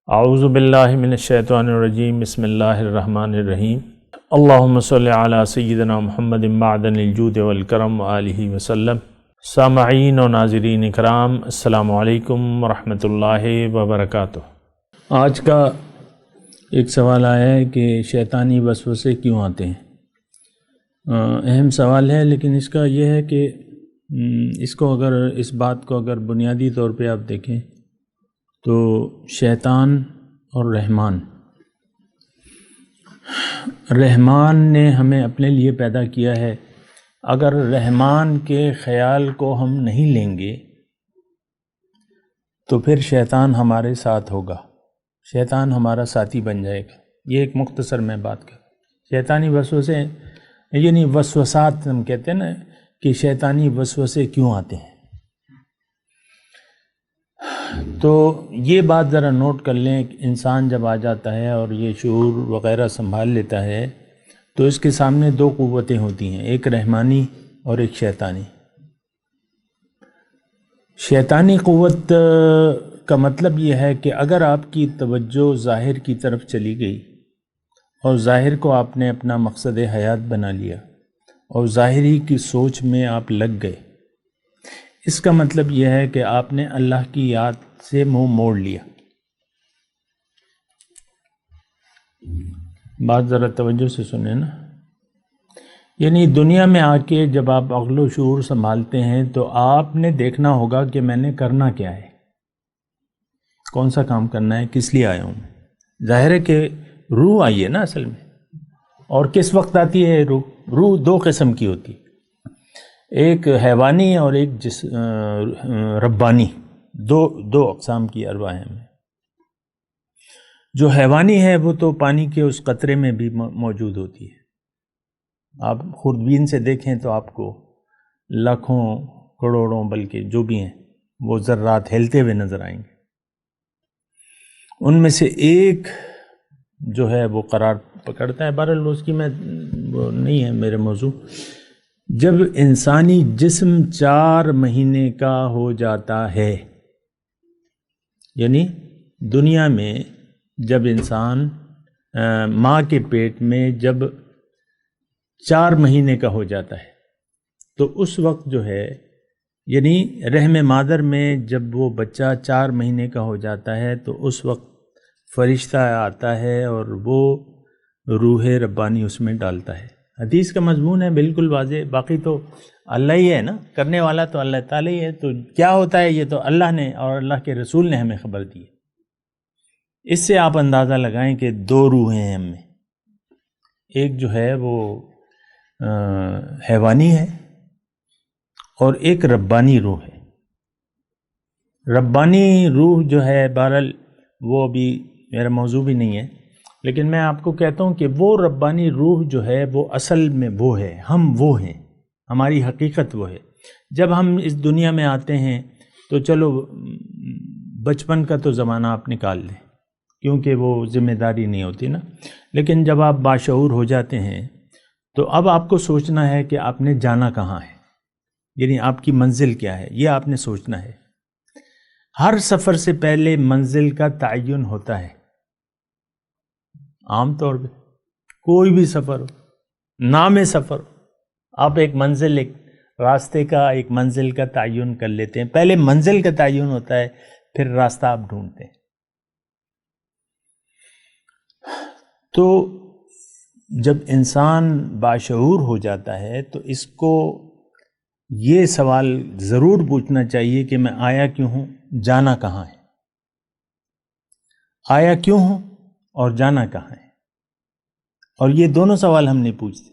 اعوذ باللہ من الشیطان الرجیم بسم اللہ الرحمن الرحیم اللہم صلی علی سیدنا محمد معدن الجود والکرم وآلہ وسلم۔ سامعین و ناظرین اکرام، السلام علیکم ورحمۃ اللہ وبرکاتہ۔ آج کا ایک سوال آیا ہے کہ شیطانی وسوسے کیوں آتے ہیں۔ اہم سوال ہے، لیکن اس کا یہ ہے کہ اس بات کو اگر بنیادی طور پہ آپ دیکھیں تو شیطان اور رحمان نے ہمیں اپنے لیے پیدا کیا ہے۔ اگر رحمان کے خیال کو ہم نہیں لیں گے تو پھر شیطان ہمارے ساتھ ہوگا، شیطان ہمارا ساتھی بن جائے گا۔ یہ ایک مختصر میں بات کر، شیطانی وسوسے یعنی وسوسات ہم کہتے ہیں نا کہ شیطانی وسوسے کیوں آتے ہیں، تو یہ بات ذرا نوٹ کر لیں کہ انسان جب آ جاتا ہے اور یہ شعور وغیرہ سنبھال لیتا ہے تو اس کے سامنے دو قوتیں ہوتی ہیں، ایک رحمانی اور ایک شیطانی۔ شیطانی قوت کا مطلب یہ ہے کہ اگر آپ کی توجہ ظاہر کی طرف چلی گئی اور ظاہر کو آپ نے اپنا مقصد حیات بنا لیا اور ظاہری کی سوچ میں آپ لگ گئے، اس کا مطلب یہ ہے کہ آپ نے اللہ کی یاد سے منہ موڑ لیا۔ بات ذرا توجہ سے سنیں نا، یعنی دنیا میں آ کے جب آپ عقل و شعور سنبھالتے ہیں تو آپ نے دیکھنا ہوگا کہ میں نے کرنا کیا ہے، کون سا کام کرنا ہے، کس لیے آیا ہوں۔ ظاہر ہے کہ روح آئی ہے نا اصل میں، اور کس وقت آتی ہے روح دو قسم کی ہوتی ہے، ایک حیوانی اور ایک ربانی، دو اقسام کی ارواح ہیں۔ جو حیوانی ہے وہ تو پانی کے اس قطرے میں بھی موجود ہوتی ہے، آپ خوردبین سے دیکھیں تو آپ کو لاکھوں کروڑوں بلکہ جو بھی ہیں وہ ذرات ہلتے ہوئے نظر آئیں گے۔ ان میں سے ایک جو ہے وہ قرار پکڑتا ہے، بہرحال اس کی وہ نہیں ہے میرے موضوع۔ جب انسانی جسم 4 مہینے کا ہو جاتا ہے، یعنی دنیا میں جب انسان ماں کے پیٹ میں جب 4 مہینے کا ہو جاتا ہے تو اس وقت جو ہے، یعنی رحم مادر میں جب وہ بچہ 4 مہینے کا ہو جاتا ہے تو اس وقت فرشتہ آتا ہے اور وہ روح ربانی اس میں ڈالتا ہے۔ حدیث کا مضمون ہے بالکل واضح، باقی تو اللہ ہی ہے نا، کرنے والا تو اللہ تعالیٰ ہی ہے۔ تو کیا ہوتا ہے یہ تو اللہ نے اور اللہ کے رسول نے ہمیں خبر دی ہے۔ اس سے آپ اندازہ لگائیں کہ 2 روحیں ہیں ہم میں، ایک جو ہے وہ حیوانی ہے اور ایک ربانی روح ہے۔ ربانی روح جو ہے بہرحال وہ بھی میرا موضوع بھی نہیں ہے، لیکن میں آپ کو کہتا ہوں کہ وہ ربانی روح جو ہے وہ اصل میں وہ ہے، ہم وہ ہیں، ہماری حقیقت وہ ہے۔ جب ہم اس دنیا میں آتے ہیں تو چلو بچپن کا تو زمانہ آپ نکال لیں کیونکہ وہ ذمہ داری نہیں ہوتی نا، لیکن جب آپ باشعور ہو جاتے ہیں تو اب آپ کو سوچنا ہے کہ آپ نے جانا کہاں ہے، یعنی آپ کی منزل کیا ہے، یہ آپ نے سوچنا ہے۔ ہر سفر سے پہلے منزل کا تعین ہوتا ہے، عام طور پہ کوئی بھی سفر ہو، نام سفر ہو، آپ ایک منزل، ایک راستے کا، ایک منزل کا تعین کر لیتے ہیں۔ پہلے منزل کا تعین ہوتا ہے، پھر راستہ آپ ڈھونڈتے ہیں۔ تو جب انسان باشعور ہو جاتا ہے تو اس کو یہ سوال ضرور پوچھنا چاہیے کہ میں آیا کیوں ہوں، جانا کہاں ہے، آیا کیوں ہوں اور جانا کہاں ہے۔ اور یہ دونوں سوال ہم نہیں پوچھتے،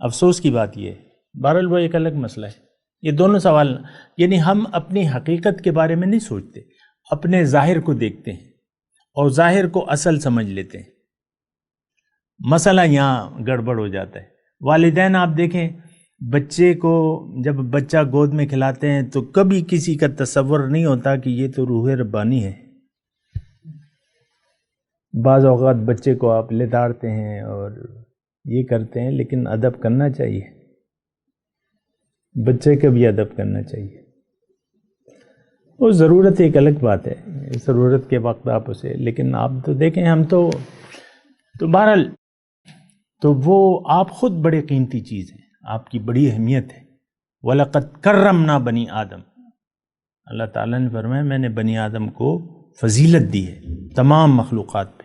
افسوس کی بات یہ ہے، بہرحال وہ ایک الگ مسئلہ ہے۔ یہ دونوں سوال یعنی ہم اپنی حقیقت کے بارے میں نہیں سوچتے، اپنے ظاہر کو دیکھتے ہیں اور ظاہر کو اصل سمجھ لیتے ہیں۔ مسئلہ یہاں گڑبڑ ہو جاتا ہے۔ والدین آپ دیکھیں، بچے کو جب بچہ گود میں کھلاتے ہیں تو کبھی کسی کا تصور نہیں ہوتا کہ یہ تو روح ربانی ہے۔ بعض اوقات بچے کو آپ لتاڑتے ہیں اور یہ کرتے ہیں، لیکن ادب کرنا چاہیے، بچے کا بھی ادب کرنا چاہیے۔ وہ ضرورت ایک الگ بات ہے، ضرورت کے وقت آپ اسے، لیکن آپ تو دیکھیں ہم تو بہرحال تو وہ آپ خود بڑے قیمتی چیز ہیں، آپ کی بڑی اہمیت ہے۔ وَلَقَدْ كَرَّمْنَا بَنِي آدم، اللہ تعالیٰ نے فرمایا میں نے بنی آدم کو فضیلت دی ہے تمام مخلوقات پہ۔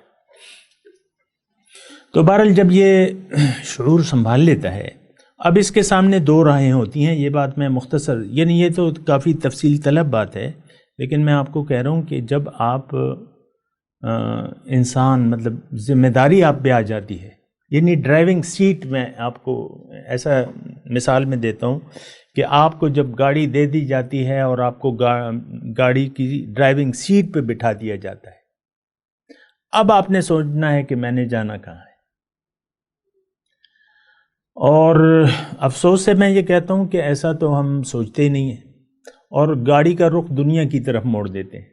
تو بہرحال جب یہ شعور سنبھال لیتا ہے، اب اس کے سامنے دو راہیں ہوتی ہیں، یہ بات میں مختصر، یعنی یہ تو کافی تفصیل طلب بات ہے، لیکن میں آپ کو کہہ رہا ہوں کہ جب آپ انسان مطلب ذمہ داری آپ پہ آ جاتی ہے، یعنی ڈرائیونگ سیٹ میں آپ کو ایسا مثال میں دیتا ہوں کہ آپ کو جب گاڑی دے دی جاتی ہے اور آپ کو گاڑی کی ڈرائیونگ سیٹ پہ بٹھا دیا جاتا ہے، اب آپ نے سوچنا ہے کہ میں نے جانا کہاں ہے۔ اور افسوس سے میں یہ کہتا ہوں کہ ایسا تو ہم سوچتے ہی نہیں ہیں، اور گاڑی کا رخ دنیا کی طرف موڑ دیتے ہیں،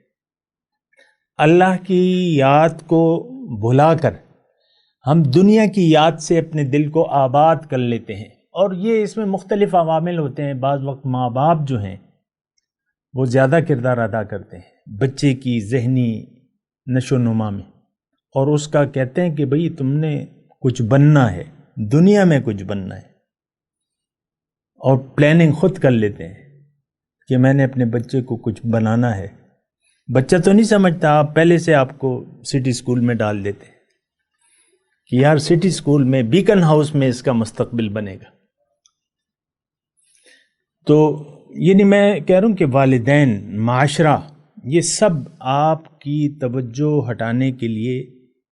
اللہ کی یاد کو بھلا کر ہم دنیا کی یاد سے اپنے دل کو آباد کر لیتے ہیں، اور یہ اس میں مختلف عوامل ہوتے ہیں۔ بعض وقت ماں باپ جو ہیں وہ زیادہ کردار ادا کرتے ہیں بچے کی ذہنی نشو و نما میں، اور اس کا کہتے ہیں کہ بھئی تم نے کچھ بننا ہے، دنیا میں کچھ بننا ہے، اور پلاننگ خود کر لیتے ہیں کہ میں نے اپنے بچے کو کچھ بنانا ہے۔ بچہ تو نہیں سمجھتا، آپ پہلے سے آپ کو سٹی سکول میں ڈال دیتے ہیں کہ یار سٹی سکول میں بیکن ہاؤس میں اس کا مستقبل بنے گا۔ تو یعنی میں کہہ رہا ہوں کہ والدین، معاشرہ، یہ سب آپ کی توجہ ہٹانے کے لیے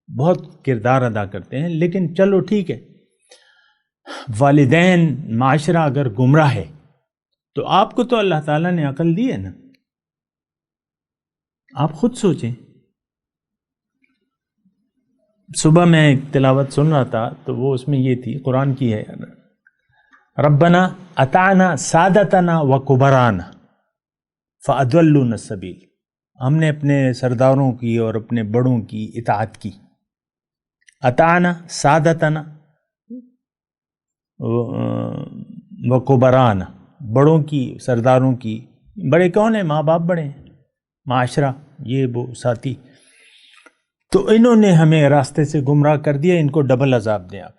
بہت کردار ادا کرتے ہیں، لیکن چلو ٹھیک ہے، والدین، معاشرہ اگر گمراہ ہے تو آپ کو تو اللہ تعالیٰ نے عقل دی ہے نا، آپ خود سوچیں۔ صبح میں ایک تلاوت سن رہا تھا تو وہ اس میں یہ تھی، قرآن کی ہے، ربنا اطعنا سادتنا وکبرانا فاضلونا السبیل، ہم نے اپنے سرداروں کی اور اپنے بڑوں کی اطاعت کی۔ اطعنا سادتنا وکبرانا، بڑوں کی، سرداروں کی، بڑے کون ہیں؟ ماں باپ بڑے ہیں، معاشرہ، یہ وہ ساتھی، تو انہوں نے ہمیں راستے سے گمراہ کر دیا، ان کو ڈبل عذاب دیں آپ۔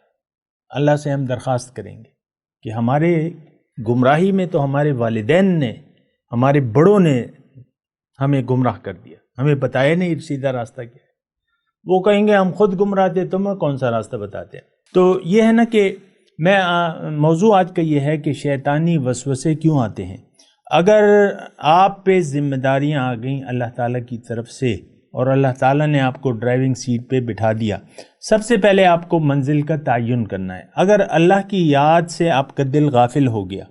اللہ سے ہم درخواست کریں گے کہ ہمارے گمراہی میں تو ہمارے والدین نے، ہمارے بڑوں نے ہمیں گمراہ کر دیا، ہمیں بتایا نہیں سیدھا راستہ کیا ہے۔ وہ کہیں گے ہم خود گمراہ تھے، تمہیں کون سا راستہ بتاتے ہیں؟ تو یہ ہے نا کہ میں موضوع آج کا یہ ہے کہ شیطانی وسوسے کیوں آتے ہیں۔ اگر آپ پہ ذمہ داریاں آ گئیں اللہ تعالیٰ کی طرف سے، اور اللہ تعالیٰ نے آپ کو ڈرائیونگ سیٹ پہ بٹھا دیا، سب سے پہلے آپ کو منزل کا تعین کرنا ہے۔ اگر اللہ کی یاد سے آپ کا دل غافل ہو گیا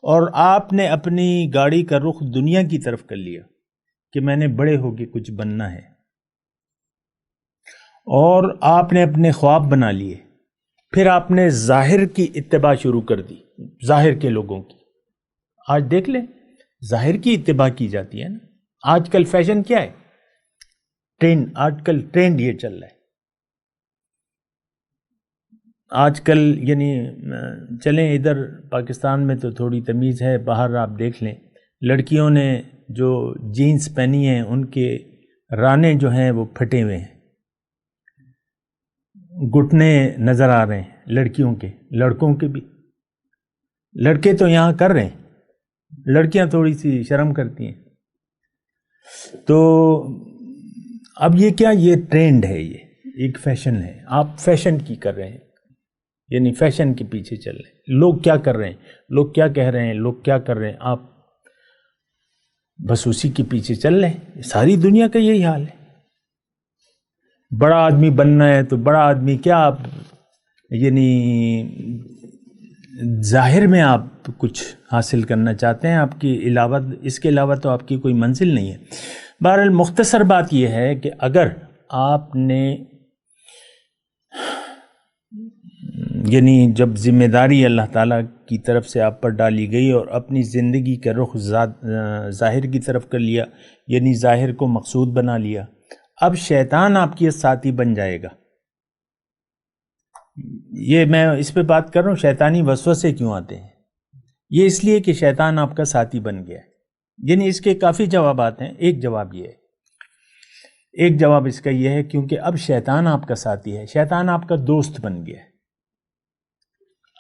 اور آپ نے اپنی گاڑی کا رخ دنیا کی طرف کر لیا کہ میں نے بڑے ہو کے کچھ بننا ہے، اور آپ نے اپنے خواب بنا لیے، پھر آپ نے ظاہر کی اتباع شروع کر دی، ظاہر کے لوگوں کی۔ آج دیکھ لیں، ظاہر کی اتباع کی جاتی ہے نا۔ آج کل فیشن کیا ہے؟ ٹرینڈ، آج کل ٹرینڈ یہ چل رہا ہے۔ آج کل یعنی چلیں ادھر پاکستان میں تو تھوڑی تمیز ہے، باہر آپ دیکھ لیں، لڑکیوں نے جو جینز پہنی ہیں ان کے رانے جو ہیں وہ پھٹے ہوئے ہیں، گھٹنے نظر آ رہے ہیں لڑکیوں کے، لڑکوں کے بھی۔ لڑکے تو یہاں کر رہے ہیں، لڑکیاں تھوڑی سی شرم کرتی ہیں۔ تو اب یہ کیا، یہ ٹرینڈ ہے، یہ ایک فیشن ہے، آپ فیشن کی کر رہے ہیں، یعنی فیشن کے پیچھے چل رہے ہیں۔ لوگ کیا کر رہے ہیں، لوگ کیا کہہ رہے ہیں، لوگ کیا کر رہے ہیں، آپ بس اسی کے پیچھے چل رہے ہیں۔ ساری دنیا کا یہی حال ہے۔ بڑا آدمی بننا ہے تو بڑا آدمی کیا، آپ یعنی ظاہر میں آپ کچھ حاصل کرنا چاہتے ہیں، آپ کی علاوہ، اس کے علاوہ تو آپ کی کوئی منزل نہیں ہے۔ بہرحال مختصر بات یہ ہے کہ اگر آپ نے یعنی جب ذمہ داری اللہ تعالیٰ کی طرف سے آپ پر ڈالی گئی اور اپنی زندگی کا رخ ظاہر کی طرف کر لیا، یعنی ظاہر کو مقصود بنا لیا، اب شیطان آپ کی ساتھی بن جائے گا۔ یہ میں اس پہ بات کر رہا ہوں، شیطانی وسوسے کیوں آتے ہیں؟ یہ اس لیے کہ شیطان آپ کا ساتھی بن گیا ہے۔ یعنی اس کے کافی جوابات ہیں. ایک جواب یہ ہے، ایک جواب اس کا یہ ہے کیونکہ اب شیطان آپ کا ساتھی ہے، شیطان آپ کا دوست بن گیا ہے.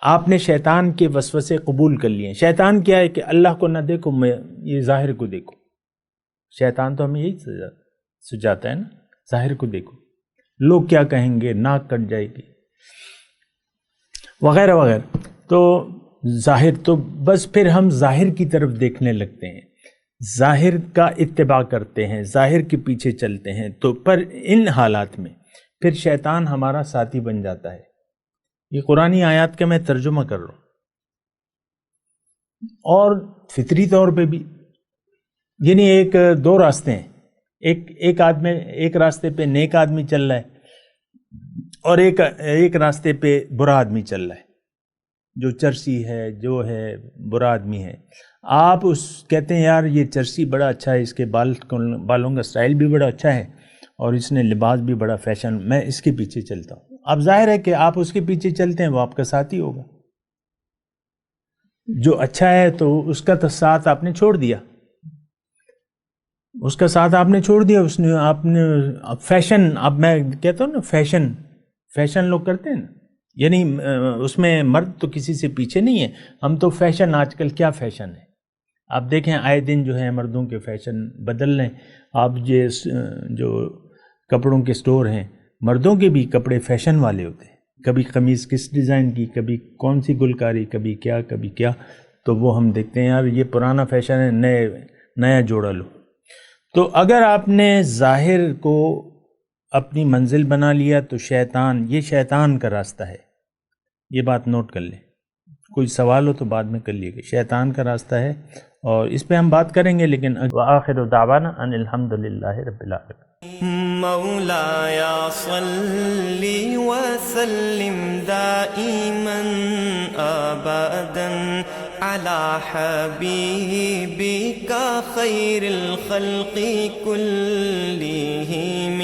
آپ نے شیطان کے وسوسے قبول کر لیے. شیطان کیا ہے کہ اللہ کو نہ دیکھو، میں یہ ظاہر کو دیکھو. شیطان تو ہمیں یہی سجاتا ہے نا، ظاہر کو دیکھو، لوگ کیا کہیں گے، ناک کٹ جائے گی وغیرہ وغیرہ. تو ظاہر تو بس پھر ہم ظاہر کی طرف دیکھنے لگتے ہیں، ظاہر کا اتباع کرتے ہیں، ظاہر کے پیچھے چلتے ہیں. تو پر ان حالات میں پھر شیطان ہمارا ساتھی بن جاتا ہے. یہ قرآنی آیات کا میں ترجمہ کر رہا ہوں. اور فطری طور پہ بھی یعنی دو راستے ہیں. ایک راستے پہ نیک آدمی چل رہا ہے اور ایک راستے پہ برا آدمی چل رہا ہے، جو چرسی ہے، جو ہے برا آدمی ہے. آپ کہتے ہیں یار یہ چرسی بڑا اچھا ہے، اس کے بالوں کا سٹائل بھی بڑا اچھا ہے اور اس نے لباس بھی بڑا فیشن، میں اس کے پیچھے چلتا ہوں. اب ظاہر ہے کہ آپ اس کے پیچھے چلتے ہیں، وہ آپ کا ساتھی ہوگا. جو اچھا ہے تو اس کا ساتھ آپ نے چھوڑ دیا، اس کا ساتھ آپ نے چھوڑ دیا. اس نے آپ نے فیشن، اب میں کہتا ہوں نا فیشن لوگ کرتے ہیں نا، یعنی اس میں مرد تو کسی سے پیچھے نہیں ہے. ہم تو فیشن، آج کل کیا فیشن ہے آپ دیکھیں، آئے دن جو ہے مردوں کے فیشن بدل رہے ہیں. آپ جو کپڑوں کے سٹور ہیں، مردوں کے بھی کپڑے فیشن والے ہوتے ہیں. کبھی قمیض کس ڈیزائن کی، کبھی کون سی گلکاری، کبھی کیا. تو وہ ہم دیکھتے ہیں یار یہ پرانا فیشن ہے، نیا جوڑا لو. تو اگر آپ نے ظاہر کو اپنی منزل بنا لیا تو یہ شیطان کا راستہ ہے. یہ بات نوٹ کر لیں. کوئی سوال ہو تو بعد میں کر لیے گا. شیطان کا راستہ ہے اور اس پہ ہم بات کریں گے. لیکن وآخر دعوانا ان الحمدللہ رب العالمین. مولایا صلی وسلم دائما ابدا على حبيبك خير الخلق كلهم